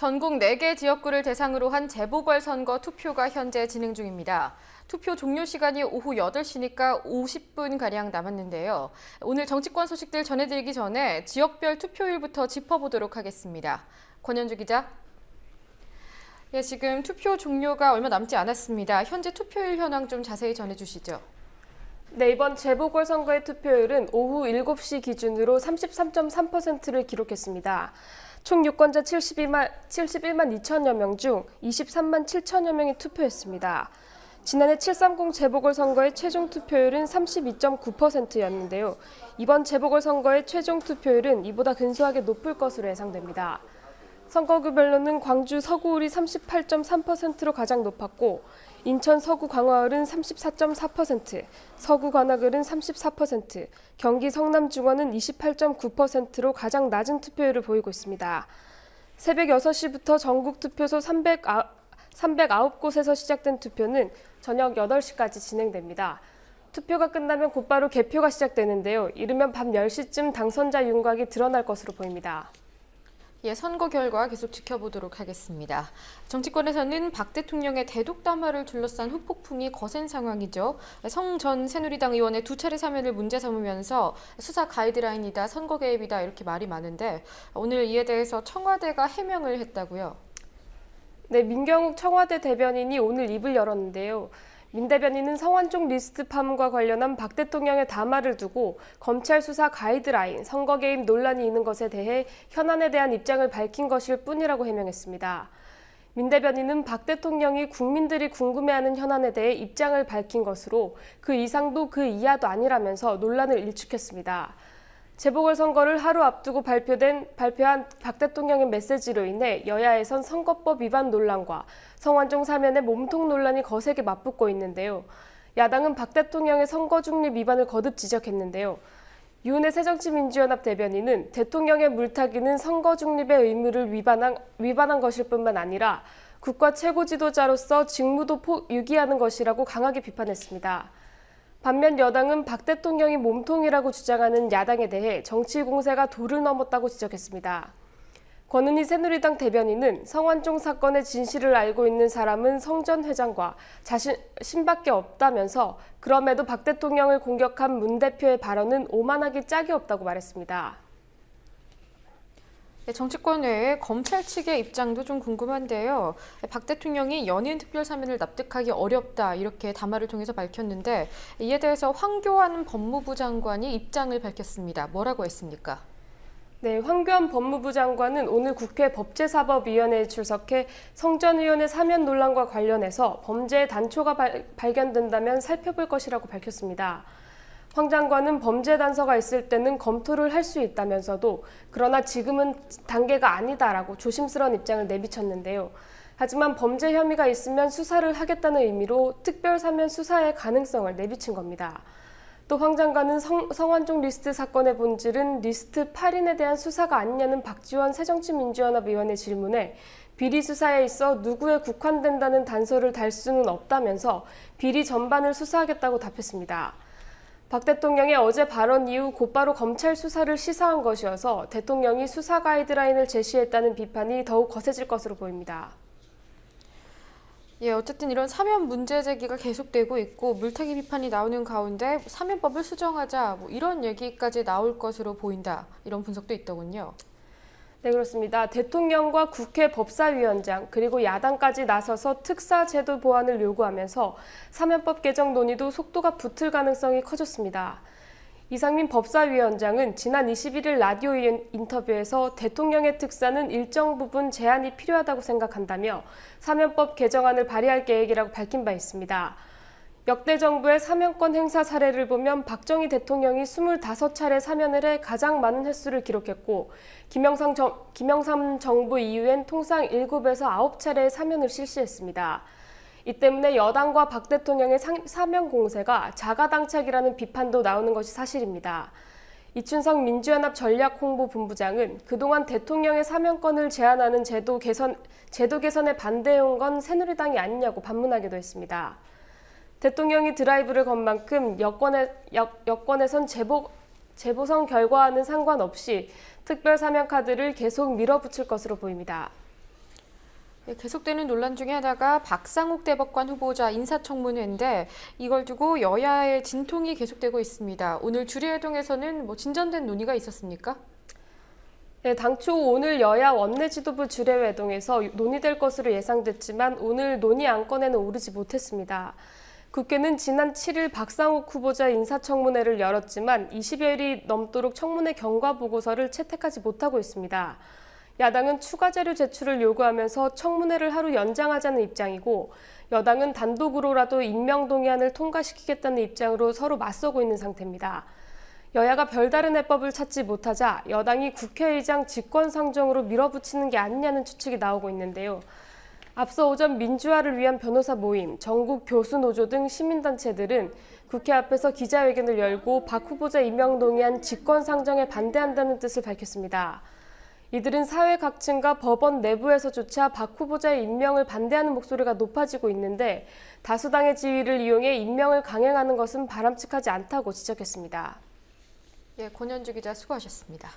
전국 4개 지역구를 대상으로 한 재보궐선거 투표가 현재 진행 중입니다. 투표 종료 시간이 오후 8시니까 50분가량 남았는데요. 오늘 정치권 소식들 전해드리기 전에 지역별 투표율부터 짚어보도록 하겠습니다. 권현주 기자. 지금 투표 종료가 얼마 남지 않았습니다. 현재 투표율 현황 좀 자세히 전해주시죠. 네, 이번 재보궐선거의 투표율은 오후 7시 기준으로 33.3%를 기록했습니다. 총 유권자 71만 2천여 명 중 23만 7천여 명이 투표했습니다. 지난해 730 재보궐선거의 최종 투표율은 32.9%였는데요. 이번 재보궐선거의 최종 투표율은 이보다 근소하게 높을 것으로 예상됩니다. 선거구별로는 광주 서구울이 38.3%로 가장 높았고 인천 서구 광화을은 34.4%, 서구 관악을은 34%, 경기 성남 중원은 28.9%로 가장 낮은 투표율을 보이고 있습니다. 새벽 6시부터 전국 투표소 309곳에서 시작된 투표는 저녁 8시까지 진행됩니다. 투표가 끝나면 곧바로 개표가 시작되는데요. 이르면 밤 10시쯤 당선자 윤곽이 드러날 것으로 보입니다. 선거 결과 계속 지켜보도록 하겠습니다. 정치권에서는 박 대통령의 대독 담화를 둘러싼 후폭풍이 거센 상황이죠. 성 전 새누리당 의원의 2차례 사면을 문제 삼으면서 수사 가이드라인이다, 선거 개입이다 이렇게 말이 많은데 오늘 이에 대해서 청와대가 해명을 했다고요? 네, 민경욱 청와대 대변인이 오늘 입을 열었는데요. 민 대변인은 성완종 리스트 파문과 관련한 박 대통령의 담화를 두고 검찰 수사 가이드라인, 선거 개입 논란이 있는 것에 대해 현안에 대한 입장을 밝힌 것일 뿐이라고 해명했습니다. 민 대변인은 박 대통령이 국민들이 궁금해하는 현안에 대해 입장을 밝힌 것으로 그 이상도 그 이하도 아니라면서 논란을 일축했습니다. 재보궐선거를 하루 앞두고 발표한 박 대통령의 메시지로 인해 여야에선 선거법 위반 논란과 성완종 사면의 몸통 논란이 거세게 맞붙고 있는데요. 야당은 박 대통령의 선거 중립 위반을 거듭 지적했는데요. 유은혜 새정치민주연합 대변인은 대통령의 물타기는 선거 중립의 의무를 위반한 것일 뿐만 아니라 국가 최고 지도자로서 직무도 유기하는 것이라고 강하게 비판했습니다. 반면 여당은 박 대통령이 몸통이라고 주장하는 야당에 대해 정치 공세가 도를 넘었다고 지적했습니다. 권은희 새누리당 대변인은 성완종 사건의 진실을 알고 있는 사람은 성 전 회장과 자신밖에 없다면서 그럼에도 박 대통령을 공격한 문 대표의 발언은 오만하기 짝이 없다고 말했습니다. 정치권 외에 검찰 측의 입장도 좀 궁금한데요. 박 대통령이 연이은 특별사면을 납득하기 어렵다 이렇게 담화를 통해서 밝혔는데 이에 대해서 황교안 법무부 장관이 입장을 밝혔습니다. 뭐라고 했습니까? 네, 황교안 법무부 장관은 오늘 국회 법제사법위원회에 출석해 성 전 의원의 사면 논란과 관련해서 범죄의 단초가 발견된다면 살펴볼 것이라고 밝혔습니다. 황 장관은 범죄 단서가 있을 때는 검토를 할 수 있다면서도 그러나 지금은 단계가 아니다라고 조심스러운 입장을 내비쳤는데요. 하지만 범죄 혐의가 있으면 수사를 하겠다는 의미로 특별사면 수사의 가능성을 내비친 겁니다. 또 황 장관은 성완종 리스트 사건의 본질은 리스트 8인에 대한 수사가 아니냐는 박지원 새정치민주연합 의원의 질문에 비리 수사에 있어 누구에 국한된다는 단서를 달 수는 없다면서 비리 전반을 수사하겠다고 답했습니다. 박 대통령의 어제 발언 이후 곧바로 검찰 수사를 시사한 것이어서 대통령이 수사 가이드라인을 제시했다는 비판이 더욱 거세질 것으로 보입니다. 어쨌든 이런 사면 문제 제기가 계속되고 있고 물타기 비판이 나오는 가운데 사면법을 수정하자 이런 얘기까지 나올 것으로 보인다. 이런 분석도 있더군요. 네, 그렇습니다. 대통령과 국회 법사위원장 그리고 야당까지 나서서 특사제도 보완을 요구하면서 사면법 개정 논의도 속도가 붙을 가능성이 커졌습니다. 이상민 법사위원장은 지난 21일 라디오 인터뷰에서 대통령의 특사는 일정 부분 제한이 필요하다고 생각한다며 사면법 개정안을 발의할 계획이라고 밝힌 바 있습니다. 역대 정부의 사면권 행사 사례를 보면 박정희 대통령이 25차례 사면을 해 가장 많은 횟수를 기록했고 김영삼 정부 이후엔 통상 7에서 9차례의 사면을 실시했습니다. 이 때문에 여당과 박 대통령의 사면 공세가 자가당착이라는 비판도 나오는 것이 사실입니다. 이춘석 민주연합 전략홍보본부장은 그동안 대통령의 사면권을 제한하는 제도 개선에 반대해온 건 새누리당이 아니냐고 반문하기도 했습니다. 대통령이 드라이브를 건 만큼 여권에선 재보선 결과와는 상관없이 특별사면 카드를 계속 밀어붙일 것으로 보입니다. 계속되는 논란 중에 하나가 박상욱 대법관 후보자 인사청문회인데 이걸 두고 여야의 진통이 계속되고 있습니다. 오늘 주례회동에서는 진전된 논의가 있었습니까? 네, 당초 오늘 여야 원내 지도부 주례회동에서 논의될 것으로 예상됐지만 오늘 논의 안건에는 오르지 못했습니다. 국회는 지난 7일 박상욱 후보자 인사청문회를 열었지만 20여일이 넘도록 청문회 경과 보고서를 채택하지 못하고 있습니다. 야당은 추가 자료 제출을 요구하면서 청문회를 하루 연장하자는 입장이고 여당은 단독으로라도 임명동의안을 통과시키겠다는 입장으로 서로 맞서고 있는 상태입니다. 여야가 별다른 해법을 찾지 못하자 여당이 국회의장 직권상정으로 밀어붙이는 게 아니냐는 추측이 나오고 있는데요. 앞서 오전 민주화를 위한 변호사 모임, 전국 교수노조 등 시민단체들은 국회 앞에서 기자회견을 열고 박 후보자 임명동의안 직권상정에 반대한다는 뜻을 밝혔습니다. 이들은 사회 각층과 법원 내부에서조차 박 후보자의 임명을 반대하는 목소리가 높아지고 있는데 다수당의 지위를 이용해 임명을 강행하는 것은 바람직하지 않다고 지적했습니다. 권현주 기자 수고하셨습니다.